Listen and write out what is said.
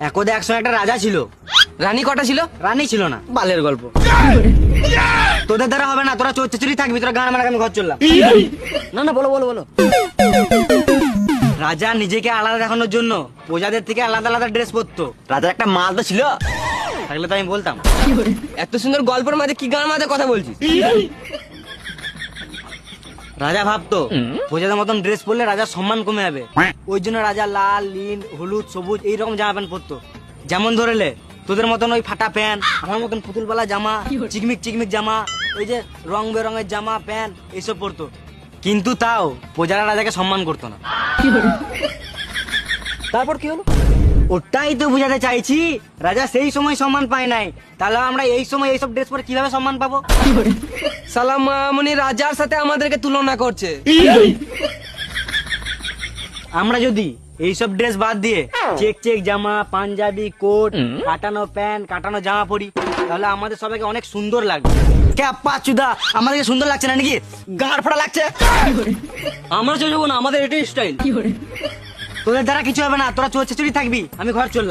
একদে একসময় একটা রাজা ছিল। রানী কটা ছিল? রানী ছিল না। বালের গল্প। তোদের দ্বারা হবে না, তোরা চুরি থাকবি, তোরা গান মারা আমি ঘর চললাম। না না, বলো বলো বলো। রাজা নিজেকে আলাদা দেখানোর জন্য প্রজাদের থেকে আলাদা আলাদা ড্রেস পরতো। রাজার একটা মাল তো ছিল, থাকলে তো আমি বলতাম। এত সুন্দর গল্পের মাঝে কি গান মাঝে কথা বলছিস? রাজা ভাবতো প্রজাদের মতন ড্রেস পরলে রাজার সম্মান কমে যাবে, ওই জন্য রাজা লাল, নীল, হলুদ, সবুজ এইরকম জামা প্যান্ট পরতো। যেমন ধরেলে তোদের মতন ওই ফাটা প্যান্ট, আমার মতন পুতুলবালা জামা, চিকমিক চিকমিক জামা, ওই যে রং বেরঙের জামা প্যান্ট এইসব পরতো। কিন্তু তাও প্রজারা রাজাকে সম্মান করতো না। তারপর কি হলো? ওটাই তো বুঝাতে চাইছি, রাজা সেই সময় সম্মান পায় নাই, তাহলে আমরা এই সময় এইসব ড্রেস পরে কিভাবে সম্মান পাবো? সালাম মামুনি রাজার সাথে আমাদেরকে তুলনা করছে। আমরা যদি এইসব ড্রেস বাদ দিয়ে চেক চেক জামা, পাঞ্জাবি, কোট, কাটানো প্যান্ট, কাটানো জামা পরি, তাহলে আমাদের সবাইকে অনেক সুন্দর লাগবে। কে পাচুদা, আমাদেরকে সুন্দর লাগছে না নাকি? গাঁড় ফোড়া লাগছে। আমরা চলে যাবো না, আমাদের এটাই স্টাইল। তোদের দ্বারা কিছু হবে না, তোরা চুরি থাকবি, আমি ঘর চললাম।